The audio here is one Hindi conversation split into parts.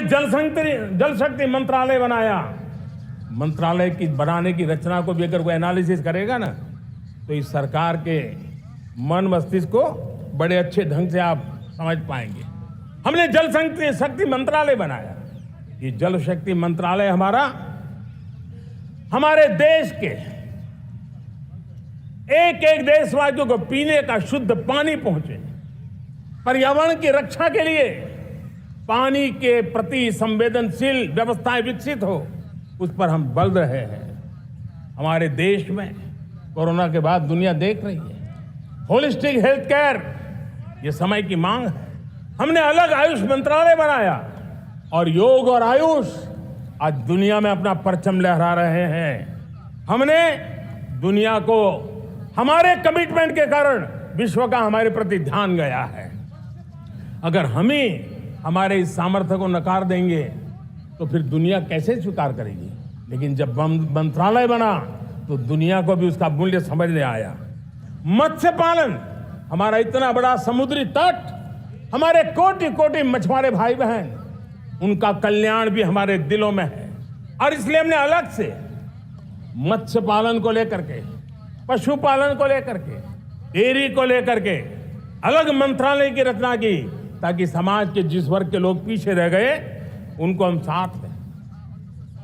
जल शक्ति मंत्रालय बनाया। मंत्रालय की बनाने की रचना को भी अगर कोई एनालिसिस करेगा ना, तो इस सरकार के मन मस्तिष्क को बड़े अच्छे ढंग से आप समझ पाएंगे। हमने जल शक्ति मंत्रालय बनाया। ये जल शक्ति मंत्रालय हमारे देश के एक एक देशवासियों को पीने का शुद्ध पानी पहुंचे, पर्यावरण की रक्षा के लिए पानी के प्रति संवेदनशील व्यवस्थाएं विकसित हो, उस पर हम बल रहे हैं। हमारे देश में कोरोना के बाद दुनिया देख रही है होलिस्टिक हेल्थ केयर, ये समय की मांग है। हमने अलग आयुष मंत्रालय बनाया और योग और आयुष आज दुनिया में अपना परचम लहरा रहे हैं। हमने दुनिया को हमारे कमिटमेंट के कारण विश्व का हमारे प्रति ध्यान गया है। अगर हम ही हमारे इस सामर्थ्य को नकार देंगे तो फिर दुनिया कैसे स्वीकार करेगी। लेकिन जब मंत्रालय बना तो दुनिया को भी उसका मूल्य समझ में आया। मत्स्य पालन, हमारा इतना बड़ा समुद्री तट, हमारे कोटि कोटि मछुआरे भाई बहन, उनका कल्याण भी हमारे दिलों में है। और इसलिए हमने अलग से मत्स्य पालन को लेकर के, पशुपालन को लेकर के, डेयरी को लेकर के अलग मंत्रालय की रचना की, ताकि समाज के जिस वर्ग के लोग पीछे रह गए उनको हम साथ लें।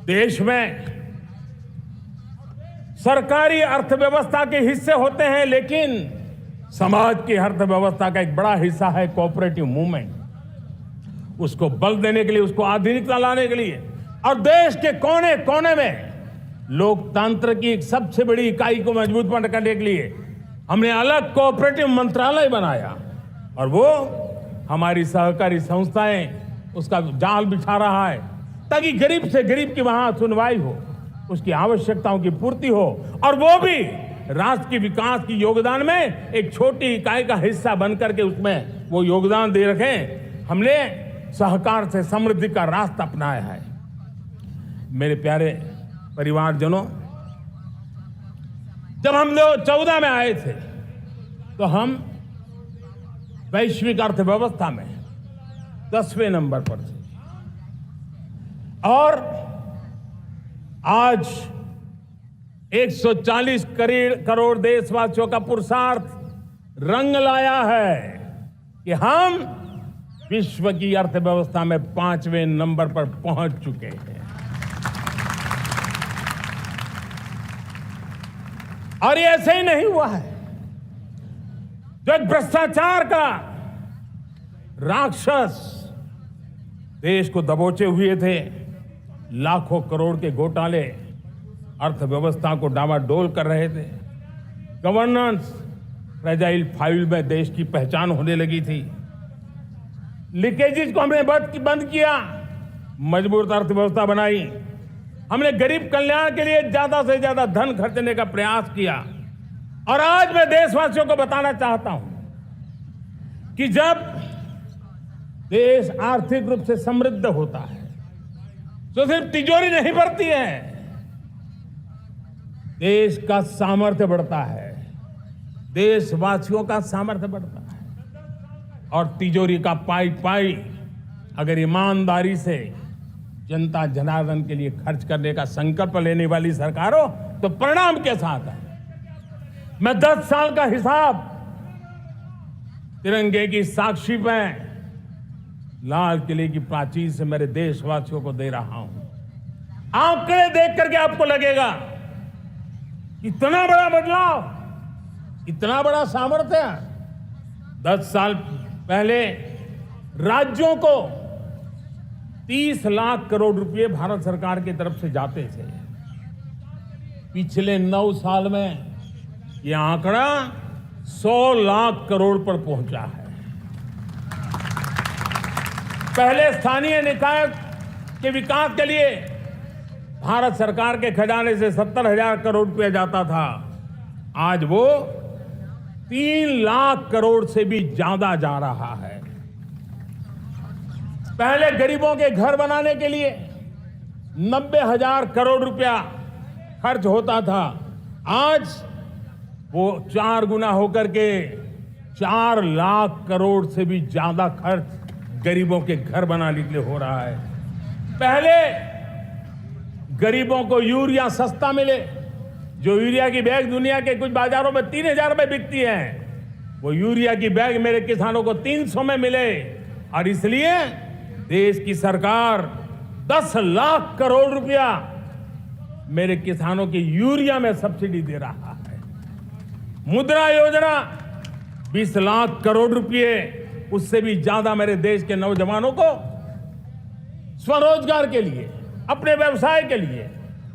देश में सरकारी अर्थव्यवस्था के हिस्से होते हैं, लेकिन समाज की अर्थव्यवस्था का एक बड़ा हिस्सा है कोऑपरेटिव मूवमेंट। उसको बल देने के लिए, उसको आधुनिकता लाने के लिए और देश के कोने कोने में लोकतंत्र की एक सबसे बड़ी इकाई को मजबूत करने के लिए हमने अलग कोऑपरेटिव मंत्रालय बनाया। और वो हमारी सहकारी संस्थाएं उसका जाल बिछा रहा है, ताकि गरीब से गरीब की वहां सुनवाई हो, उसकी आवश्यकताओं की पूर्ति हो, और वो भी राष्ट्र के विकास की योगदान में एक छोटी इकाई का हिस्सा बनकर के उसमें वो योगदान दे रखें। हमने सहकार से समृद्धि का रास्ता अपनाया है। मेरे प्यारे परिवारजनों, जब हम लोग 14 में आए थे तो हम वैश्विक अर्थव्यवस्था में 10वें नंबर पर थे, और आज 140 करोड़ देशवासियों का पुरुषार्थ रंग लाया है कि हम विश्व की अर्थव्यवस्था में 5वें नंबर पर पहुंच चुके हैं। और ये ऐसे ही नहीं हुआ है। जो एक भ्रष्टाचार का राक्षस देश को दबोचे हुए थे, लाखों करोड़ के घोटाले अर्थव्यवस्था को डामाडोल कर रहे थे, गवर्नेंस फ्रेजाइल फाइल में देश की पहचान होने लगी थी, लीकेजेस को हमने बंद किया, मजबूत अर्थव्यवस्था बनाई, हमने गरीब कल्याण के लिए ज्यादा से ज्यादा धन खर्चने का प्रयास किया। और आज मैं देशवासियों को बताना चाहता हूं कि जब देश आर्थिक रूप से समृद्ध होता है तो सिर्फ तिजोरी नहीं भरती है, देश का सामर्थ्य बढ़ता है, देशवासियों का सामर्थ्य बढ़ता है। और तिजोरी का पाई पाई अगर ईमानदारी से जनता जनार्दन के लिए खर्च करने का संकल्प लेने वाली सरकार हो तो परिणाम के साथ है। मैं 10 साल का हिसाब तिरंगे की साक्षी में लाल किले की प्राचीर से मेरे देशवासियों को दे रहा हूं। आंकड़े देख करके आपको लगेगा इतना बड़ा बदलाव, इतना बड़ा सामर्थ्य। 10 साल पहले राज्यों को 30 लाख करोड़ रुपए भारत सरकार की तरफ से जाते थे। पिछले 9 साल में यह आंकड़ा 100 लाख करोड़ पर पहुंचा है। पहले स्थानीय निकाय के विकास के लिए भारत सरकार के खजाने से 70,000 करोड़ रुपया जाता था, आज वो 3 लाख करोड़ से भी ज्यादा जा रहा है। पहले गरीबों के घर बनाने के लिए 90,000 करोड़ रुपया खर्च होता था, आज वो 4 गुना होकर के 4 लाख करोड़ से भी ज्यादा खर्च गरीबों के घर बनाने के लिए हो रहा है। पहले गरीबों को यूरिया सस्ता मिले, जो यूरिया की बैग दुनिया के कुछ बाजारों में 3,000 में बिकती है, वो यूरिया की बैग मेरे किसानों को 300 में मिले। और इसलिए देश की सरकार 10 लाख करोड़ रुपया मेरे किसानों की यूरिया में सब्सिडी दे रहा है। मुद्रा योजना 20 लाख करोड़ रुपए, उससे भी ज्यादा मेरे देश के नौजवानों को स्वरोजगार के लिए, अपने व्यवसाय के लिए,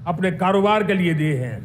अपने कारोबार के लिए दिए हैं।